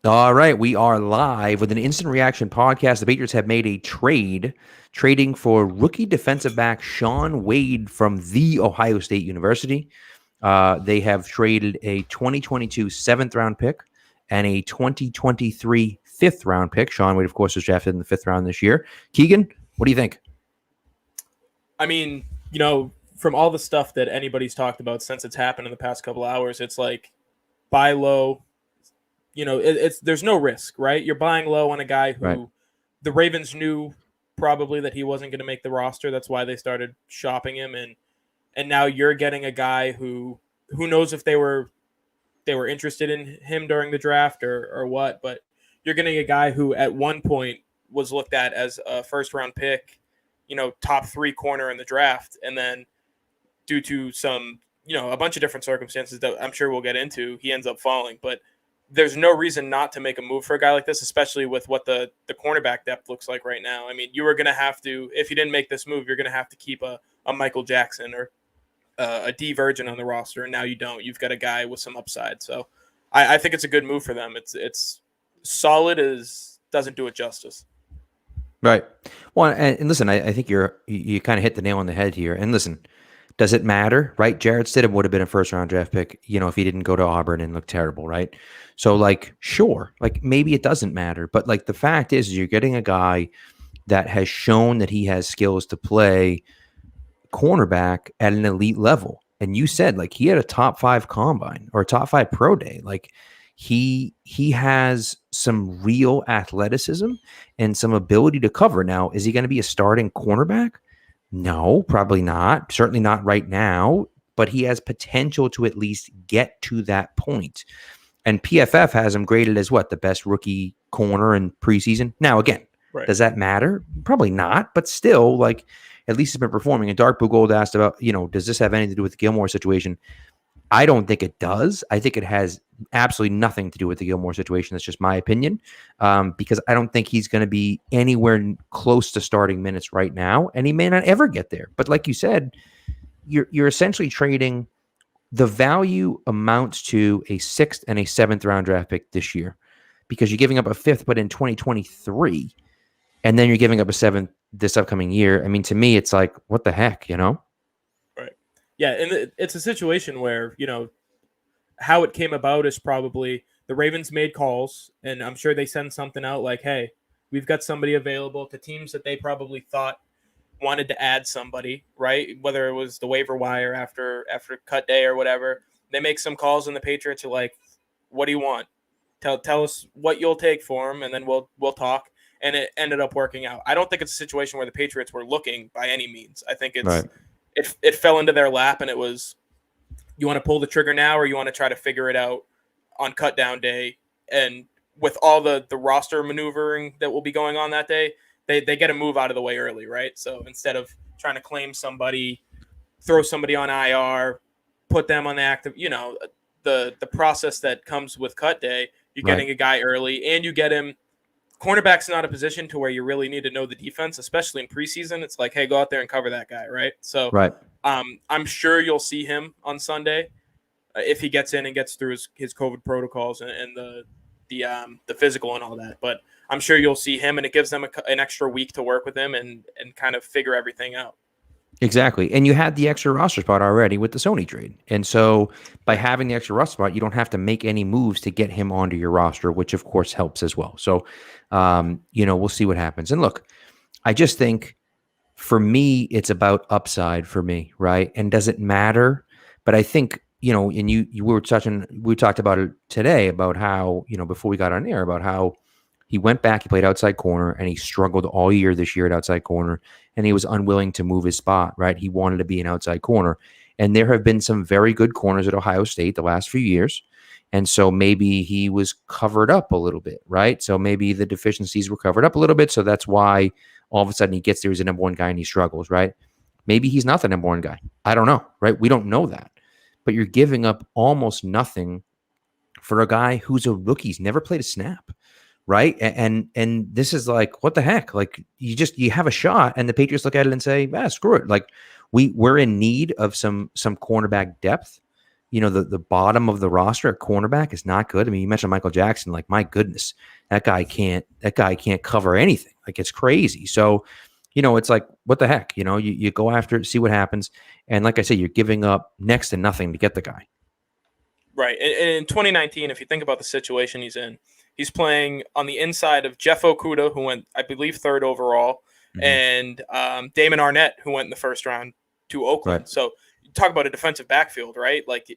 All right, we are live with an instant reaction podcast. The Patriots have made a trading for rookie defensive back Shaun Wade from The Ohio State University. They have traded a 2022 seventh round pick and a 2023 fifth round pick. Shaun Wade, of course, was drafted in the fifth round this year. Keegan, what do you think? I mean, from all the stuff that anybody's talked about since it's happened in the past couple hours, it's like buy low. There's no risk, right? You're buying low on a guy who the Ravens knew probably that he wasn't going to make the roster. That's why they started shopping him, and now you're getting a guy who knows if they were interested in him during the draft or what, but you're getting a guy who at one point was looked at as a first round pick, top 3 corner in the draft, and then due to some, a bunch of different circumstances that I'm sure we'll get into, he ends up falling. But there's no reason not to make a move for a guy like this, especially with what the cornerback depth looks like right now. I mean, you were going to have to, if you didn't make this move, you're going to have to keep a Michael Jackson or a D Virgin on the roster, and now you don't. You've got a guy with some upside. So I think it's a good move for them. It's solid as doesn't do it justice. Right. Well, and listen, I think you kind of hit the nail on the head here. And listen, does it matter, right? Jarrett Stidham would have been a first-round draft pick, if he didn't go to Auburn and look terrible, right? So, sure, maybe it doesn't matter. But, the fact is you're getting a guy that has shown that he has skills to play cornerback at an elite level. And you said, he had a top 5 combine or a top 5 pro day. He has some real athleticism and some ability to cover. Now, is he going to be a starting cornerback? No, probably not. Certainly not right now, but he has potential to at least get to that point. And PFF has him graded as the best rookie corner in preseason. Now, again, does that matter? Probably not, but still, at least he's been performing. And Dark Blue Gold asked about, does this have anything to do with the Gilmore situation? I don't think it does. I think it has absolutely nothing to do with the Gilmore situation. That's just my opinion, because I don't think he's going to be anywhere close to starting minutes right now, and he may not ever get there. But like you said, you're essentially trading. The value amounts to a 6th and a 7th round draft pick this year, because you're giving up a 5th, but in 2023, and then you're giving up a 7th this upcoming year. I mean, to me, it's what the heck, Yeah, and it's a situation where, how it came about is probably the Ravens made calls, and I'm sure they send something out like, hey, we've got somebody available to teams that they probably thought wanted to add somebody, right? Whether it was the waiver wire after cut day or whatever. They make some calls, and the Patriots are like, what do you want? Tell us what you'll take for him, and then we'll talk. And it ended up working out. I don't think it's a situation where the Patriots were looking by any means. I think it's right. It fell into their lap, and it was, you want to pull the trigger now, or you want to try to figure it out on cut down day. And with all the roster maneuvering that will be going on that day, they get a move out of the way early, right? So instead of trying to claim somebody, throw somebody on IR, put them on the active, the process that comes with cut day, you're getting a guy early, and you get him. Cornerback's not a position to where you really need to know the defense, especially in preseason. It's like, hey, go out there and cover that guy, right? So I'm sure you'll see him on Sunday if he gets in and gets through his COVID protocols and the physical and all that. But I'm sure you'll see him, and it gives them an extra week to work with him and kind of figure everything out. Exactly. And you had the extra roster spot already with the Sony trade. And so by having the extra roster spot, you don't have to make any moves to get him onto your roster, which of course helps as well. So, we'll see what happens. And look, I just think for me, it's about upside for me, right? And does it matter? But I think, and we talked about it today about how, before we got on air, about how he went back, he played outside corner, and he struggled all year this year at outside corner, and he was unwilling to move his spot, right? He wanted to be an outside corner. And there have been some very good corners at Ohio State the last few years. And so maybe he was covered up a little bit, right? So maybe the deficiencies were covered up a little bit. So that's why all of a sudden he gets there, he's a number 1 guy and he struggles, right? Maybe he's not the number 1 guy. I don't know, right? We don't know that. But you're giving up almost nothing for a guy who's a rookie. He's never played a snap, right? And this is what the heck? You have a shot, and the Patriots look at it and say, screw it. We're in need of some cornerback depth. the bottom of the roster at cornerback is not good. I mean, you mentioned Michael Jackson. Like, my goodness, that guy can't cover anything. Like, it's crazy. So, it's like, what the heck? You go after it, see what happens. And like I say, you're giving up next to nothing to get the guy. Right. And in 2019, if you think about the situation he's in, he's playing on the inside of Jeff Okuda, who went, I believe, third overall, Mm-hmm. and Damon Arnett, who went in the first round to Right. Oakland. So talk about a defensive backfield, right? Like,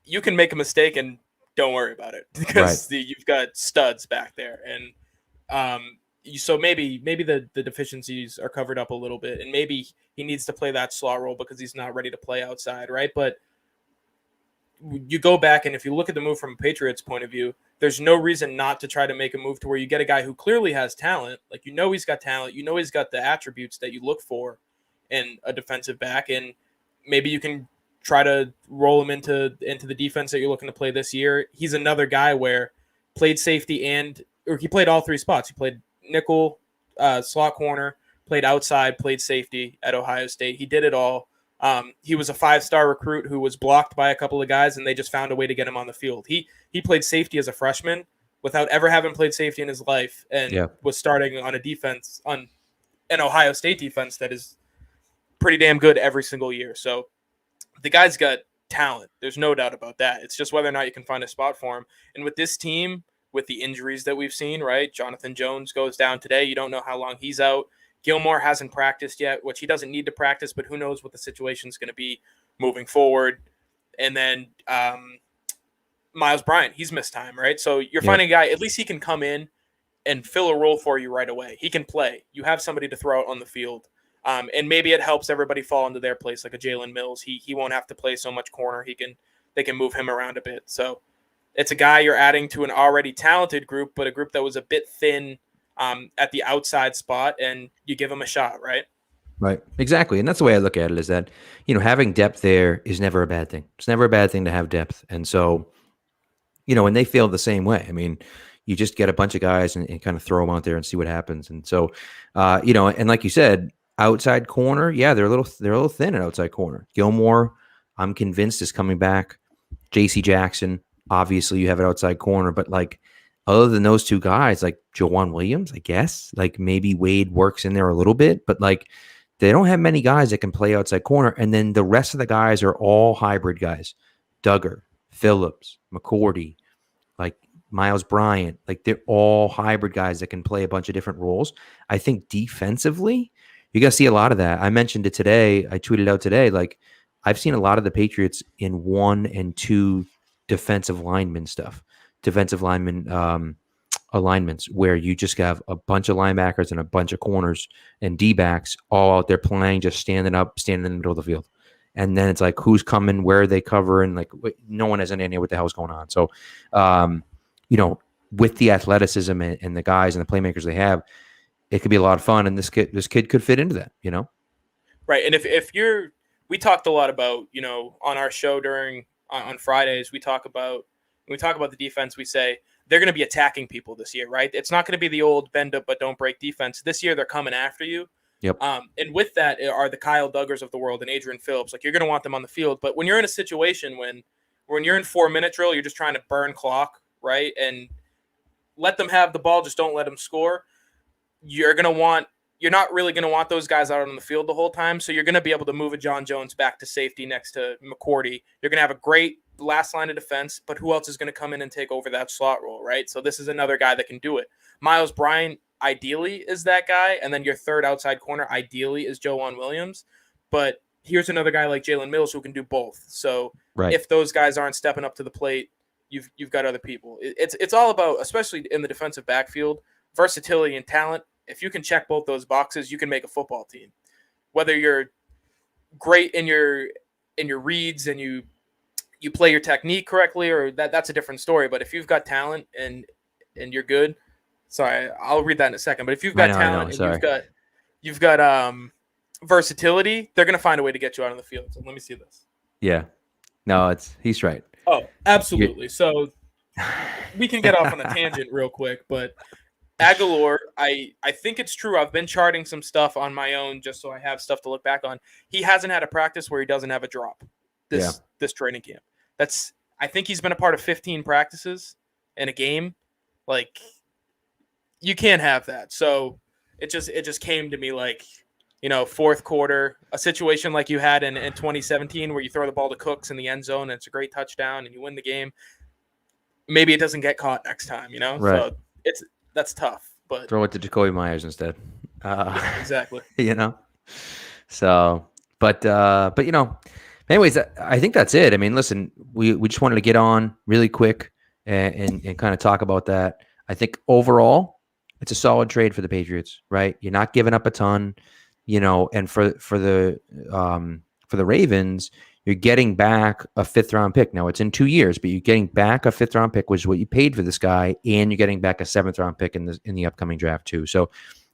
you can make a mistake and don't worry about it Right. because you've got studs back there. And so maybe the deficiencies are covered up a little bit, and maybe he needs to play that slot role because he's not ready to play outside, right? But you go back and if you look at the move from a Patriots point of view, there's no reason not to try to make a move to where you get a guy who clearly has talent. Like, he's got talent, he's got the attributes that you look for in a defensive back, and maybe you can try to roll him into the defense that you're looking to play this year. He's another guy where played safety or he played all three spots. He played nickel, slot corner, played outside, played safety at Ohio State. He did it all. He was a 5-star recruit who was blocked by a couple of guys, and they just found a way to get him on the field. He played safety as a freshman without ever having played safety in his life, and Yeah. was starting on a defense, on an Ohio State defense that is pretty damn good every single year. So the guy's got talent. There's no doubt about that. It's just whether or not you can find a spot for him. And with this team, with the injuries that we've seen, right? Jonathan Jones goes down today. You don't know how long he's out. Gilmore hasn't practiced yet, which he doesn't need to practice, but who knows what the situation is going to be moving forward. And then Miles Bryant, he's missed time, right? So you're Yep. finding a guy, at least he can come in and fill a role for you right away. He can play. You have somebody to throw out on the field. And maybe it helps everybody fall into their place, like a Jalen Mills. He won't have to play so much corner. They can move him around a bit. So it's a guy you're adding to an already talented group, but a group that was a bit thin at the outside spot, and you give him a shot, right? Right. Exactly. And that's the way I look at it, is that, having depth there is never a bad thing. It's never a bad thing to have depth. And so, and they feel the same way. I mean, you just get a bunch of guys and kind of throw them out there and see what happens. And so, and like you said, outside corner, yeah, they're a little thin at outside corner. Gilmore, I'm convinced, is coming back. J.C. Jackson, obviously, you have an outside corner, but like, other than those two guys, like Jawan Williams, I guess, like maybe Wade works in there a little bit, but like, they don't have many guys that can play outside corner. And then the rest of the guys are all hybrid guys. Duggar, Phillips, McCourty, like Miles Bryant, like they're all hybrid guys that can play a bunch of different roles. I think defensively, you're going to see a lot of that. I mentioned it today. I tweeted out today, like, I've seen a lot of the Patriots in 1 and 2 defensive lineman stuff, defensive lineman alignments, where you just have a bunch of linebackers and a bunch of corners and D-backs all out there playing, just standing up, standing in the middle of the field. And then it's like, who's coming, where are they covering? Like, no one has any idea what the hell's going on. So, with the athleticism and the guys and the playmakers they have, it could be a lot of fun. And this kid could fit into that. Right. And if we talked a lot about, on our show on Fridays, we talk about the defense. We say they're going to be attacking people this year, right? It's not going to be the old bend up but don't break defense. This year they're coming after you. Yep. And with that are the Kyle Duggars of the world and Adrian Phillips. Like, you're going to want them on the field, but when you're in a situation when you're in 4-minute drill, you're just trying to burn clock, right? And let them have the ball, just don't let them score. You're not really going to want those guys out on the field the whole time. So you're going to be able to move a John Jones back to safety next to McCourty. You're going to have a great last line of defense, but who else is going to come in and take over that slot role, right? So this is another guy that can do it. Miles Bryant ideally is that guy, and then your third outside corner ideally is Joanne Williams. But here's another guy like Jalen Mills who can do both. So Right. if those guys aren't stepping up to the plate, you've got other people. It's all about, especially in the defensive backfield, versatility and talent. If you can check both those boxes, you can make a football team. Whether you're great in your reads and you play your technique correctly, or that's a different story. But if you've got talent and you're good, sorry, I'll read that in a second. But if you've got talent and sorry. you've got versatility, they're gonna find a way to get you out on the field. So let me see this. Yeah. No, he's right. Oh, absolutely. So we can get off on a tangent real quick, but Aguilar, I think it's true. I've been charting some stuff on my own just so I have stuff to look back on. He hasn't had a practice where he doesn't have a drop. Yeah. this training camp. I think he's been a part of 15 practices in a game. Like, you can't have that. So it just came to me like, fourth quarter, a situation like you had in 2017 where you throw the ball to Cooks in the end zone and it's a great touchdown and you win the game. Maybe it doesn't get caught next time, Right. So that's tough. But Throw it to Jacoby Myers instead. Uh, yeah, exactly. you know. So, but anyways, I think that's it. I mean, listen, we just wanted to get on really quick and kind of talk about that. I think overall, it's a solid trade for the Patriots, right? You're not giving up a ton, and for the Ravens, you're getting back a fifth round pick. Now it's in 2 years, but you're getting back a fifth round pick, which is what you paid for this guy, and you're getting back a seventh round pick in the upcoming draft too. So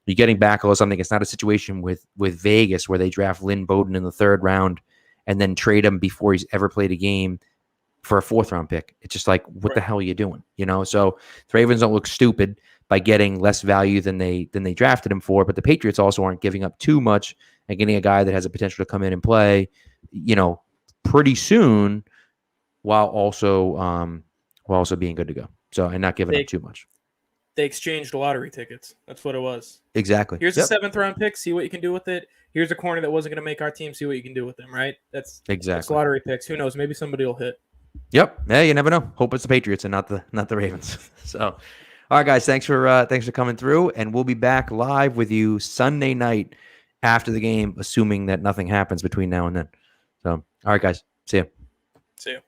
you're getting back a little something. It's not a situation with Vegas where they draft Lynn Bowden in the third round and then trade him before he's ever played a game for a fourth round pick. It's just like, what the Right. hell are you doing? So the Ravens don't look stupid by getting less value than they drafted him for, but the Patriots also aren't giving up too much and getting a guy that has a potential to come in and play, pretty soon, while also being good to go. So and not giving up They too much. they exchanged lottery tickets. That's what it was. Exactly. Here's a Yep. seventh round pick. See what you can do with it. Here's a corner that wasn't going to make our team. See what you can do with them. Right? That's Exactly. lottery picks. Who knows? Maybe somebody will hit. Yep. Yeah, you never know. Hope it's the Patriots and not the Ravens. So, all right, guys, thanks for coming through, and we'll be back live with you Sunday night after the game, assuming that nothing happens between now and then. So, all right, guys, see you. See you.